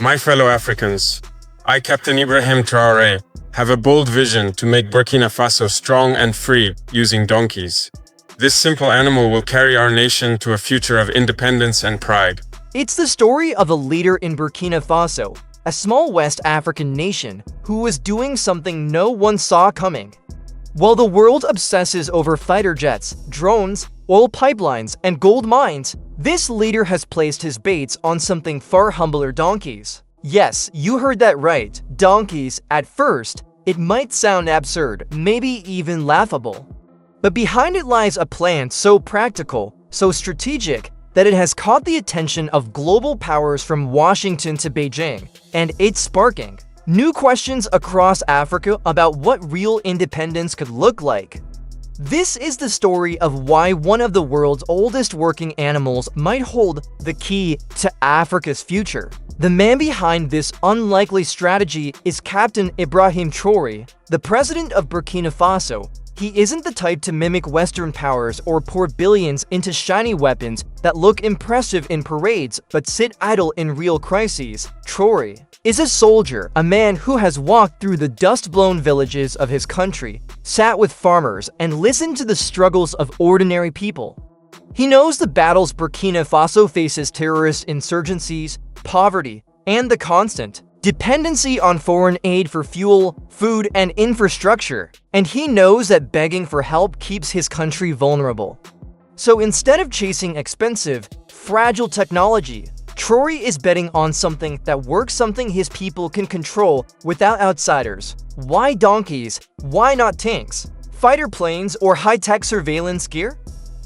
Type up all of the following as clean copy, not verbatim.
My fellow Africans, I, Captain Ibrahim Traoré, have a bold vision to make Burkina Faso strong and free using donkeys. This simple animal will carry our nation to a future of independence and pride. It's the story of a leader in Burkina Faso, a small West African nation who was doing something no one saw coming. While the world obsesses over fighter jets, drones, oil pipelines, and gold mines, this leader has placed his baits on something far humbler: donkeys. Yes, you heard that right, donkeys. At first, it might sound absurd, maybe even laughable. But behind it lies a plan so practical, so strategic, that it has caught the attention of global powers from Washington to Beijing, and it's sparking new questions across Africa about what real independence could look like. This is the story of why one of the world's oldest working animals might hold the key to Africa's future. The man behind this unlikely strategy is Captain Ibrahim Traoré, the president of Burkina Faso. He isn't the type to mimic Western powers or pour billions into shiny weapons that look impressive in parades but sit idle in real crises. Traoré is a soldier, a man who has walked through the dust-blown villages of his country, sat with farmers, and listened to the struggles of ordinary people. He knows the battles Burkina Faso faces: terrorist insurgencies, poverty, and the constant dependency on foreign aid for fuel, food, and infrastructure. And he knows that begging for help keeps his country vulnerable. So instead of chasing expensive, fragile technology, Traoré is betting on something that works, something his people can control without outsiders. Why donkeys? Why not tanks, fighter planes, or high-tech surveillance gear?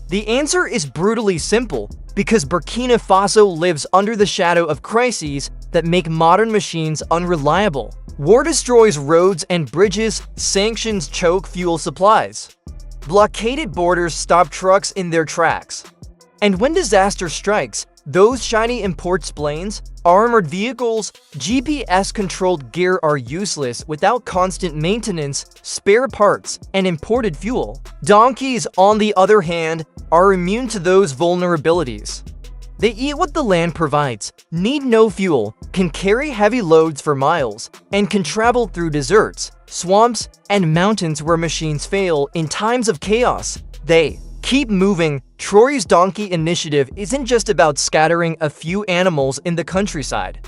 The answer is brutally simple: because Burkina Faso lives under the shadow of crises that make modern machines unreliable. War destroys roads and bridges, sanctions choke fuel supplies, blockaded borders stop trucks in their tracks. And when disaster strikes, those shiny imports planes, armored vehicles, GPS-controlled gear are useless without constant maintenance, spare parts, and imported fuel. Donkeys, on the other hand, are immune to those vulnerabilities. They eat what the land provides, need no fuel, can carry heavy loads for miles, and can travel through deserts, swamps, and mountains where machines fail. In times of chaos, they keep moving. Traoré's donkey initiative isn't just about scattering a few animals in the countryside.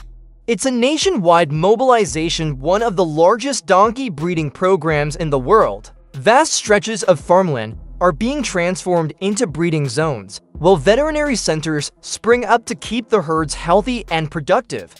It's a nationwide mobilization, one of the largest donkey breeding programs in the world. Vast stretches of farmland are being transformed into breeding zones, while veterinary centers spring up to keep the herds healthy and productive.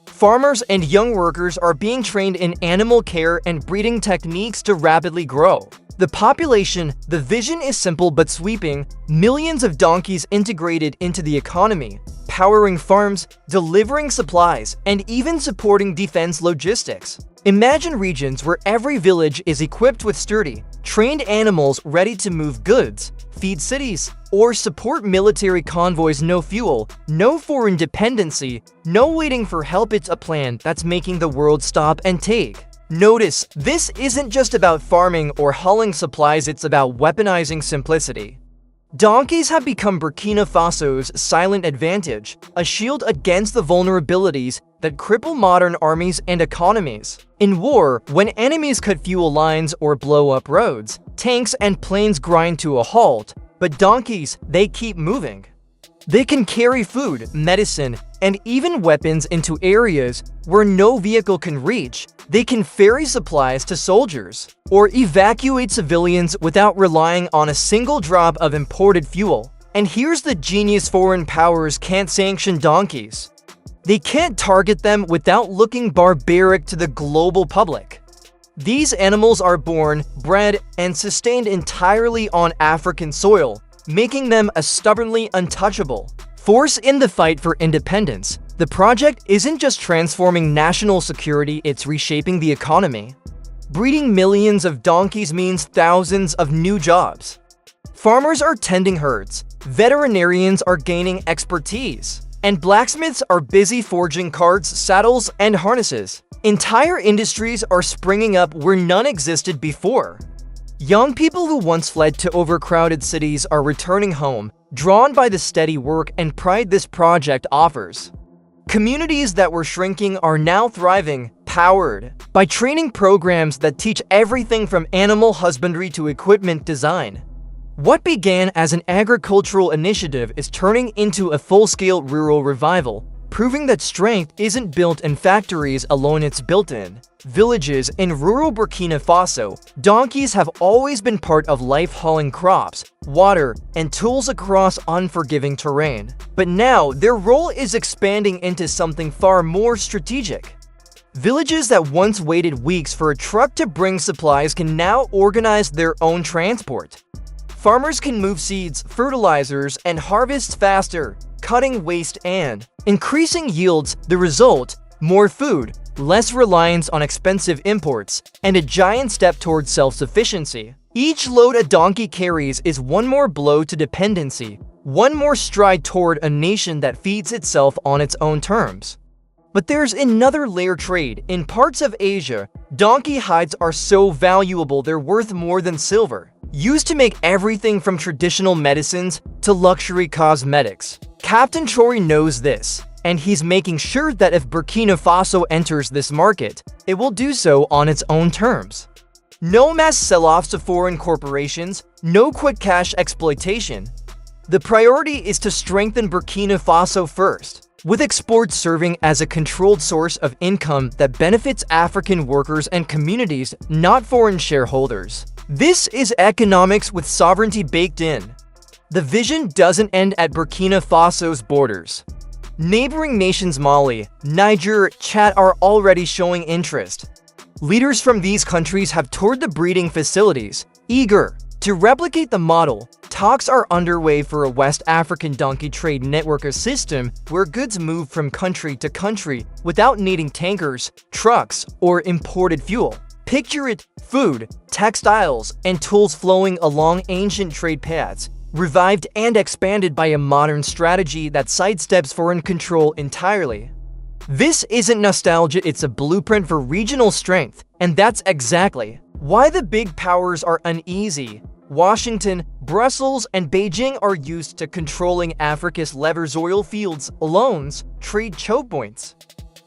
Farmers and young workers are being trained in animal care and breeding techniques to rapidly grow the population. The vision is simple but sweeping: millions of donkeys integrated into the economy, powering farms, delivering supplies, and even supporting defense logistics. Imagine regions where every village is equipped with sturdy, trained animals ready to move goods, feed cities, or support military convoys. No fuel, no foreign dependency, no waiting for help. It's a plan that's making the world stop and take notice. This isn't just about farming or hauling supplies, it's about weaponizing simplicity. Donkeys have become Burkina Faso's silent advantage, a shield against the vulnerabilities that cripple modern armies and economies. In war, when enemies cut fuel lines or blow up roads, tanks and planes grind to a halt, but donkeys, they keep moving. They can carry food, medicine, and even weapons into areas where no vehicle can reach. They can ferry supplies to soldiers or evacuate civilians without relying on a single drop of imported fuel. And here's the genius: foreign powers can't sanction donkeys. They can't target them without looking barbaric to the global public. These animals are born, bred, and sustained entirely on African soil, making them a stubbornly untouchable force in the fight for independence. The project isn't just transforming national security, it's reshaping the economy. Breeding millions of donkeys means thousands of new jobs. Farmers are tending herds, veterinarians are gaining expertise, and blacksmiths are busy forging carts, saddles, and harnesses. Entire industries are springing up where none existed before. Young people who once fled to overcrowded cities are returning home, drawn by the steady work and pride this project offers. Communities that were shrinking are now thriving, powered by training programs that teach everything from animal husbandry to equipment design. What began as an agricultural initiative is turning into a full-scale rural revival, proving that strength isn't built in factories alone, it's built in villages. In rural Burkina Faso, donkeys have always been part of life, hauling crops, water, and tools across unforgiving terrain. But now, their role is expanding into something far more strategic. Villages that once waited weeks for a truck to bring supplies can now organize their own transport. Farmers can move seeds, fertilizers, and harvests faster, cutting waste and increasing yields. The result: more food, less reliance on expensive imports, and a giant step towards self-sufficiency. Each load a donkey carries is one more blow to dependency, one more stride toward a nation that feeds itself on its own terms. But there's another layer: trade. In parts of Asia, donkey hides are so valuable they're worth more than silver, used to make everything from traditional medicines to luxury cosmetics. Captain Traoré knows this, and he's making sure that if Burkina Faso enters this market, it will do so on its own terms. No mass sell-offs to foreign corporations, no quick cash exploitation. The priority is to strengthen Burkina Faso first, with exports serving as a controlled source of income that benefits African workers and communities, not foreign shareholders. This is economics with sovereignty baked in. The vision doesn't end at Burkina Faso's borders. Neighboring nations Mali, Niger, Chad are already showing interest. Leaders from these countries have toured the breeding facilities, eager to replicate the model. Talks are underway for a West African donkey trade network, a system where goods move from country to country without needing tankers, trucks, or imported fuel. Picture it: food, textiles, and tools flowing along ancient trade paths, revived and expanded by a modern strategy that sidesteps foreign control entirely. This isn't nostalgia, it's a blueprint for regional strength, and that's exactly why the big powers are uneasy. Washington, Brussels, and Beijing are used to controlling Africa's levers: oil fields, loans, trade choke points.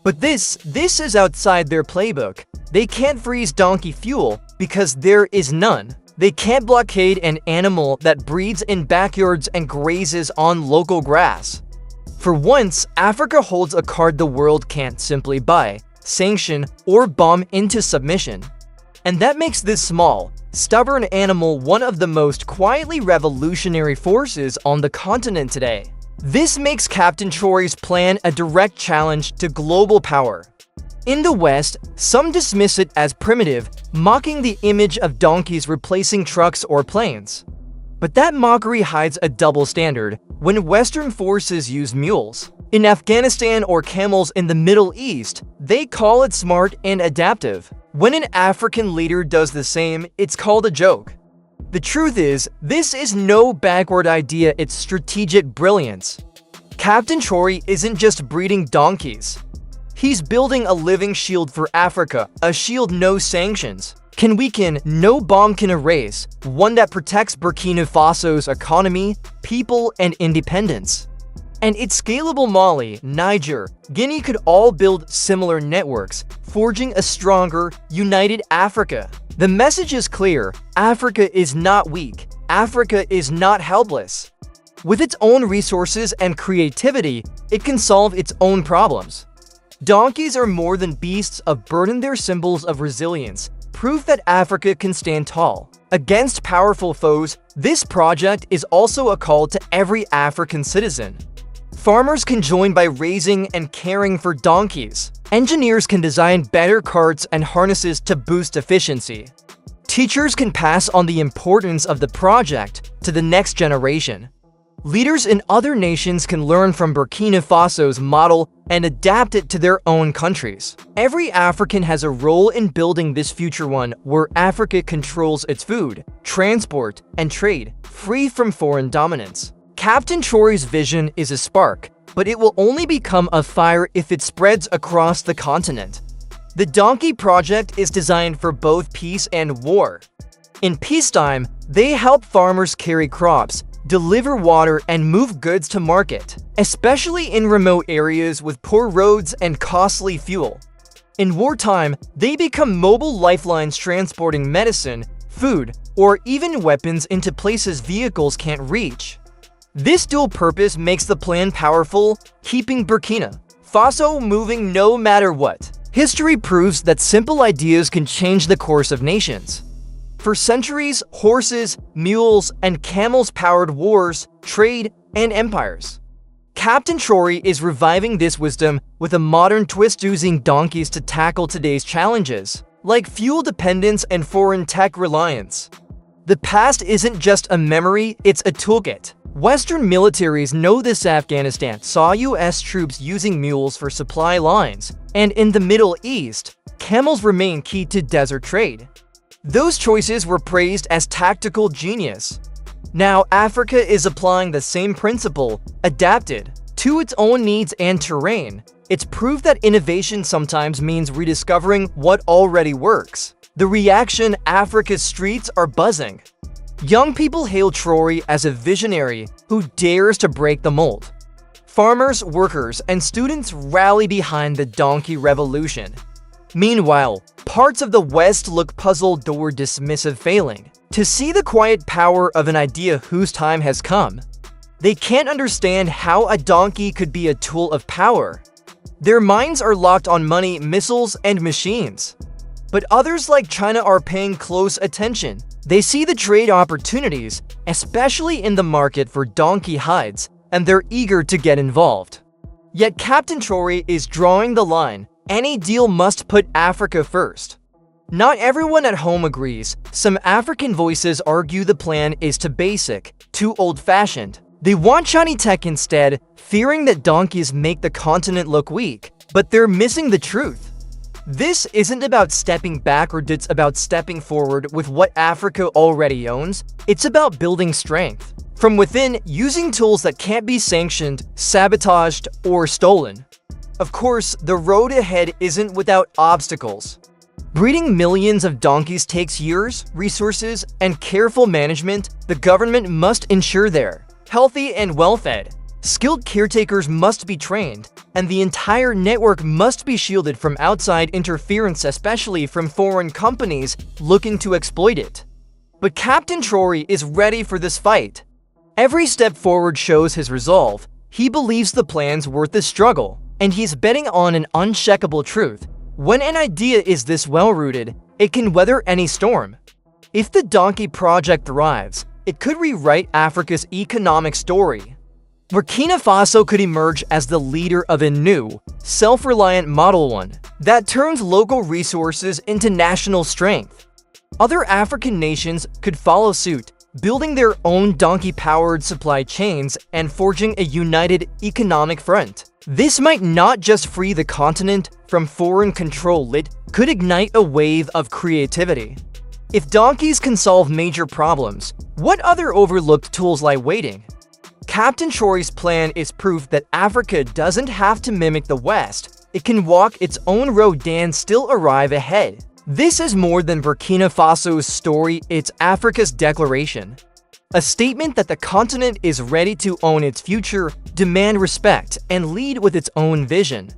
But this is outside their playbook. They can't freeze donkey fuel because there is none. They can't blockade an animal that breeds in backyards and grazes on local grass. For once, Africa holds a card the world can't simply buy, sanction, or bomb into submission. And that makes this small, stubborn animal one of the most quietly revolutionary forces on the continent today. This makes Captain Traoré's plan a direct challenge to global power. In the West, some dismiss it as primitive, mocking the image of donkeys replacing trucks or planes. But that mockery hides a double standard. When Western forces use mules in Afghanistan or camels in the Middle East, they call it smart and adaptive. When an African leader does the same, it's called a joke. The truth is, this is no backward idea, it's strategic brilliance. Captain Traoré isn't just breeding donkeys. He's building a living shield for Africa, a shield no sanctions can weaken, no bomb can erase, one that protects Burkina Faso's economy, people, and independence. And it's scalable. Mali, Niger, Guinea could all build similar networks, forging a stronger, united Africa. The message is clear: Africa is not weak, Africa is not helpless. With its own resources and creativity, it can solve its own problems. Donkeys are more than beasts of burden, they're symbols of resilience, proof that Africa can stand tall against powerful foes. This project is also a call to every African citizen. Farmers can join by raising and caring for donkeys. Engineers can design better carts and harnesses to boost efficiency. Teachers can pass on the importance of the project to the next generation. Leaders in other nations can learn from Burkina Faso's model and adapt it to their own countries. Every African has a role in building this future, one where Africa controls its food, transport, and trade, free from foreign dominance. Captain Traoré's vision is a spark, but it will only become a fire if it spreads across the continent. The Donkey Project is designed for both peace and war. In peacetime, they help farmers carry crops, deliver water, and move goods to market, especially in remote areas with poor roads and costly fuel. In wartime, they become mobile lifelines transporting medicine, food, or even weapons into places vehicles can't reach. This dual purpose makes the plan powerful, keeping Burkina Faso moving no matter what. History proves that simple ideas can change the course of nations. For centuries, horses, mules, and camels powered wars, trade, and empires. Captain Traoré is reviving this wisdom with a modern twist, using donkeys to tackle today's challenges, like fuel dependence and foreign tech reliance. The past isn't just a memory, it's a toolkit. Western militaries know this. Afghanistan saw US troops using mules for supply lines, and in the Middle East, camels remain key to desert trade. Those choices were praised as tactical genius. Now, Africa is applying the same principle, adapted to its own needs and terrain. It's proof that innovation sometimes means rediscovering what already works. The reaction: Africa's streets are buzzing. Young people hail Traoré as a visionary who dares to break the mold. Farmers, workers, and students rally behind the donkey revolution. Meanwhile, parts of the West look puzzled or dismissive, failing to see the quiet power of an idea whose time has come. They can't understand how a donkey could be a tool of power. Their minds are locked on money, missiles, and machines. But others, like China, are paying close attention. They see the trade opportunities, especially in the market for donkey hides, and they're eager to get involved. Yet Captain Traoré is drawing the line. Any deal must put Africa first. Not everyone at home agrees. Some African voices argue the plan is too basic, too old-fashioned. They want shiny tech instead, fearing that donkeys make the continent look weak. But they're missing the truth. This isn't about stepping backward, it's about stepping forward with what Africa already owns. It's about building strength from within, using tools that can't be sanctioned, sabotaged, or stolen. Of course, the road ahead isn't without obstacles. Breeding millions of donkeys takes years, resources, and careful management. The government must ensure they're healthy and well-fed. Skilled caretakers must be trained, and the entire network must be shielded from outside interference, especially from foreign companies looking to exploit it. But Captain Traoré is ready for this fight. Every step forward shows his resolve. He believes the plan's worth the struggle, and he's betting on an unshakable truth. When an idea is this well-rooted, it can weather any storm. If the donkey project thrives, it could rewrite Africa's economic story. Burkina Faso could emerge as the leader of a new, self-reliant model, one that turns local resources into national strength. Other African nations could follow suit, building their own donkey-powered supply chains and forging a united economic front. This might not just free the continent from foreign control, it could ignite a wave of creativity. If donkeys can solve major problems, what other overlooked tools lie waiting? Captain Traoré's plan is proof that Africa doesn't have to mimic the West. It can walk its own road and still arrive ahead. This is more than Burkina Faso's story, it's Africa's declaration. A statement that the continent is ready to own its future, demand respect, and lead with its own vision.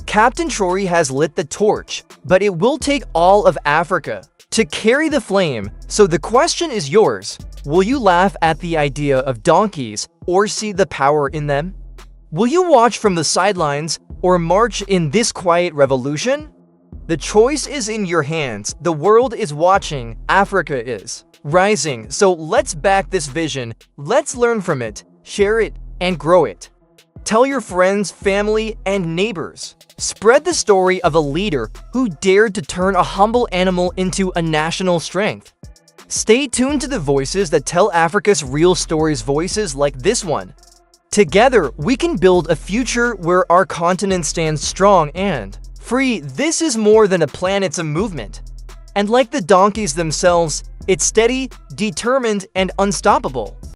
Captain Traoré has lit the torch, but it will take all of Africa to carry the flame. So the question is yours. Will you laugh at the idea of donkeys or see the power in them? Will you watch from the sidelines or march in this quiet revolution? The choice is in your hands. The world is watching. Africa is rising. So let's back this vision. Let's learn from it, share it, and grow it. Tell your friends, family, and neighbors. Spread the story of a leader who dared to turn a humble animal into a national strength. Stay tuned to the voices that tell Africa's real stories, voices like this one. Together, we can build a future where our continent stands strong and free. This is more than a plan, it's a movement. And like the donkeys themselves, it's steady, determined, and unstoppable.